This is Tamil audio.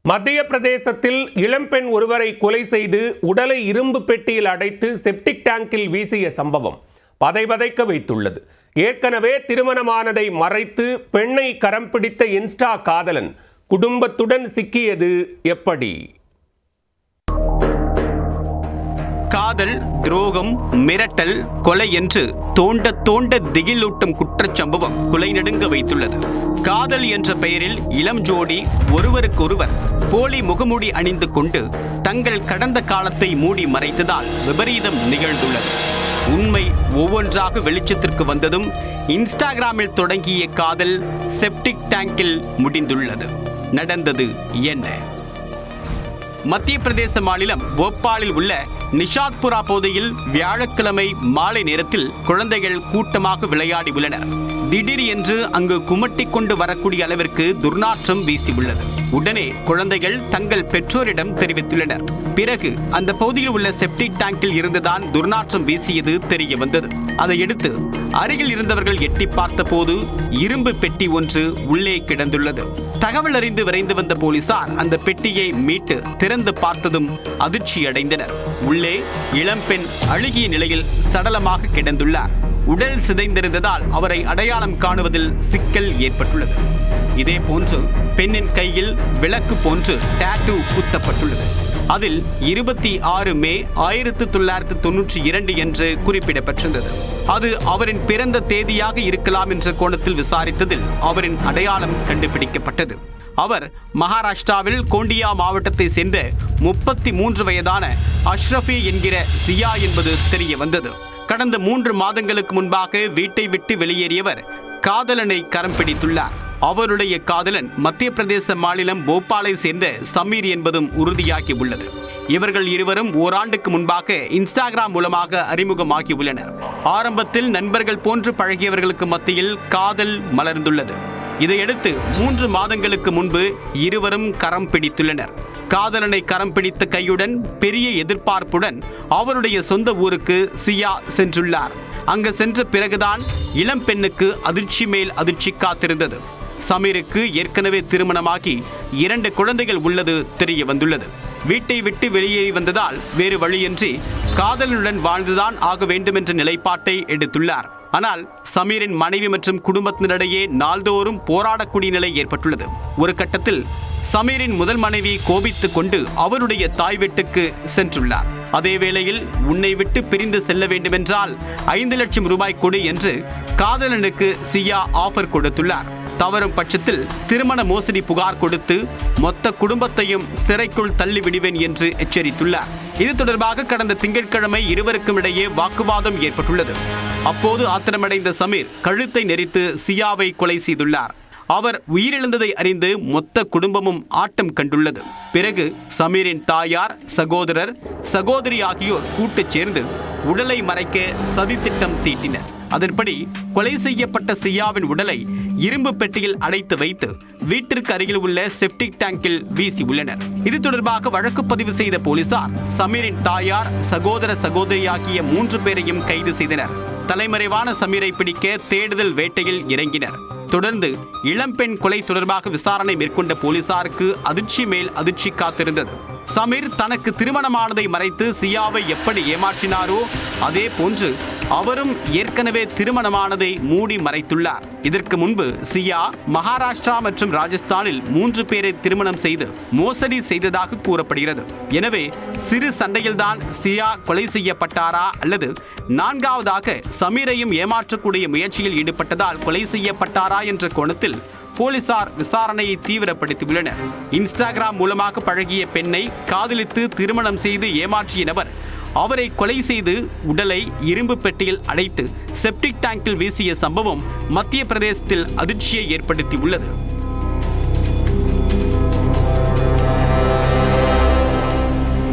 மத்திய பிரதேசத்தில் இளம்பெண் ஒருவரை கொலை செய்து உடலை இரும்பு பெட்டியில் அடைத்து செப்டிக் டேங்கில் வீசிய சம்பவம் பதைபதைக்க வைத்துள்ளது. ஏற்கனவே திருமணமானதை மறைத்து பெண்ணை கரம் பிடித்த இன்ஸ்டா காதலன் குடும்பத்துடன் சிக்கியது எப்படி? காதல், துரோகம், மிரட்டல், கொலை என்று தோண்ட தோண்ட திகிலூட்டும் குற்றச்சம்பவம் குலை நடுங்க வைத்துள்ளது. காதல் என்ற பெயரில் இளம் ஜோடி ஒருவருக்கொருவர் போலி முகமூடி அணிந்து கொண்டு தங்கள் கடந்த காலத்தை மூடி மறைத்ததால் விபரீதம் நிகழ்ந்துள்ளது. உண்மை ஒவ்வொன்றாக வெளிச்சத்திற்கு வந்ததும் இன்ஸ்டாகிராமில் தொடங்கிய காதல் செப்டிக் டேங்கில் முடிந்துள்ளது. நடந்தது என்ன? மத்திய பிரதேச மாநிலம் போபாலில் உள்ள நிஷாத்புரா பகுதியில் வியாழக்கிழமை மாலை நேரத்தில் குழந்தைகள் கூட்டமாக விளையாடி உள்ளனர். திடீர் என்று அங்கு குமட்டி கொண்டு வரக்கூடிய அளவிற்கு துர்நாற்றம் வீசியுள்ளது. உடனே குழந்தைகள் தங்கள் பெற்றோரிடம் தெரிவித்துள்ளனர். பிறகு அந்த பகுதியில் உள்ள செப்டிக் டேங்கில் இருந்துதான் துர்நாற்றம் வீசியது தெரிய வந்தது. அதையடுத்து அருகில் இருந்தவர்கள் எட்டி பார்த்த போது இரும்பு பெட்டி ஒன்று உள்ளே கிடந்துள்ளது. தகவல் அறிந்து விரைந்து வந்த போலீசார் அந்த பெட்டியை மீட்டு திறந்து பார்த்ததும் அதிர்ச்சி அடைந்தனர். உள்ளே இளம்பெண் அழுகிய நிலையில் சடலமாக கிடந்துள்ளார். உடல் சிதைந்திருந்ததால் அவரை அடையாளம் காணுவதில் சிக்கல் ஏற்பட்டுள்ளது. இதே போன்று பெண்ணின் கையில் விளக்கு போன்று டாட்டூ குத்தப்பட்டுள்ளது. அதில் 26 மே 1992 என்று குறிப்பிடப்பட்டிருந்தது. அது அவரின் பிறந்த தேதியாக இருக்கலாம் என்ற கோணத்தில் விசாரித்ததில் அவரின் அடையாளம் கண்டுபிடிக்கப்பட்டது. அவர் மகாராஷ்டிராவில் கோண்டியா மாவட்டத்தை சேர்ந்த 33 வயதான அஷ்ரஃபி என்கிற சியா என்பது தெரிய வந்தது. கடந்த 3 மாதங்களுக்கு முன்பாக வீட்டை விட்டு வெளியேறியவர் காதலனை கரம் பிடித்துள்ளார். அவருடைய காதலன் மத்திய பிரதேச மாநிலம் போபாலை சேர்ந்த சமீர் என்பதும் உறுதியாகி உள்ளது. இவர்கள் இருவரும் ஓராண்டுக்கு முன்பாக இன்ஸ்டாகிராம் மூலமாக அறிமுகமாகி உள்ளனர். ஆரம்பத்தில் நண்பர்கள் போன்று பழகியவர்களுக்கு மத்தியில் காதல் மலர்ந்துள்ளது. இதையடுத்து 3 மாதங்களுக்கு முன்பு இருவரும் கரம் பிடித்துள்ளனர். காதலனை கரம் பிடித்த கையுடன் பெரிய எதிர்பார்ப்புடன் அவருடைய சொந்த ஊருக்கு சியா சென்றுள்ளார். அங்கு சென்ற பிறகுதான் இளம் பெண்ணுக்கு அதிர்ச்சி மேல் அதிர்ச்சி காத்திருந்தது. சமீருக்கு ஏற்கனவே திருமணமாகி 2 குழந்தைகள் உள்ளது தெரிய வந்துள்ளது. வீட்டை விட்டு வெளியேறி வந்ததால் வேறு வழியின்றி காதலனுடன் வாழ்ந்துதான் ஆக வேண்டும் என்ற நிலைப்பாட்டை எடுத்துள்ளார். ஆனால் சமீரின் மனைவி மற்றும் குடும்பத்தினரிடையே நாள்தோறும் போராடக்கூடிய நிலை ஏற்பட்டுள்ளது. ஒரு கட்டத்தில் சமீரின் முதல் மனைவி கோபித்துக் கொண்டு அவருடைய தாய் வீட்டுக்கு சென்றுள்ளார். அதே வேளையில் உன்னை விட்டு பிரிந்து செல்ல வேண்டுமென்றால் 5 லட்சம் ரூபாய் கொடு என்று காதலனுக்கு சியா ஆஃபர் கொடுத்துள்ளார். தவறும் பட்சத்தில் திருமண மோசடி புகார் கொடுத்து மொத்த குடும்பத்தையும் சிறைக்குள் தள்ளி விடுவேன் என்று எச்சரித்துள்ளார். இது தொடர்பாக கடந்த திங்கட்கிழமை இருவருக்கும் இடையே வாக்குவாதம் ஏற்பட்டுள்ளது. அப்போது ஆத்திரமடைந்த சமீர் கழுத்தை நெரித்து சியாவை கொலை செய்துள்ளார். அவர் உயிரிழந்ததை அறிந்து மொத்த குடும்பமும் ஆட்டம் கண்டுள்ளது. பிறகு சமீரின் தாயார், சகோதரர், சகோதரி ஆகியோர் கூட்டுச் சேர்ந்து உடலை மறைக்க சதித்திட்டம் தீட்டினர். அதன்படி கொலை செய்யப்பட்ட சியாவின் உடலை இரும்பு பெட்டியில் அடைத்து வைத்து வீட்டிற்கு அருகில் உள்ள செப்டிக் டேங்கில் வீசி உள்ளனர். இது தொடர்பாக வழக்கு பதிவு செய்த போலீசார் சமீரின் தாயார், சகோதர, சகோதரி ஆகிய 3 பேரையும் கைது செய்தனர். தலைமறைவான சமீரை பிடிக்க தேடுதல் வேட்டையில் இறங்கினர். தொடர்ந்து இளம்பெண் கொலை தொடர்பாக விசாரணை மேற்கொண்ட போலீசாருக்கு அதிர்ச்சி மேல் அதிர்ச்சி காத்திருந்தது. சமீர் தனக்கு திருமணமானதை மறைத்து சியாவை எப்படி ஏமாற்றினாரோ அதே போன்று அவரும் ஏற்கனவே திருமணமானதை மூடி மறைத்துள்ளார். இதற்கு முன்பு சியா மகாராஷ்டிரா மற்றும் ராஜஸ்தானில் 3 பேரை திருமணம் செய்து மோசடி செய்ததாக கூறப்படுகிறது. எனவே சிறு சண்டையில்தான் சியா கொலை செய்யப்பட்டாரா அல்லது 4வதாக சமீரையும் ஏமாற்றக்கூடிய முயற்சியில் ஈடுபட்டதால் கொலை செய்யப்பட்டாரா என்ற கோணத்தில் போலீசார் விசாரணையை தீவிரப்படுத்தியுள்ளனர். இன்ஸ்டாகிராம் மூலமாக பழகிய பெண்ணை காதலித்து திருமணம் செய்து ஏமாற்றிய நபர் அவரை கொலை செய்து உடலை இரும்பு பெட்டியில் அடைத்து செப்டிக் டேங்கில் வீசிய சம்பவம் மத்திய பிரதேசத்தில் அதிர்ச்சியை ஏற்படுத்தியுள்ளது.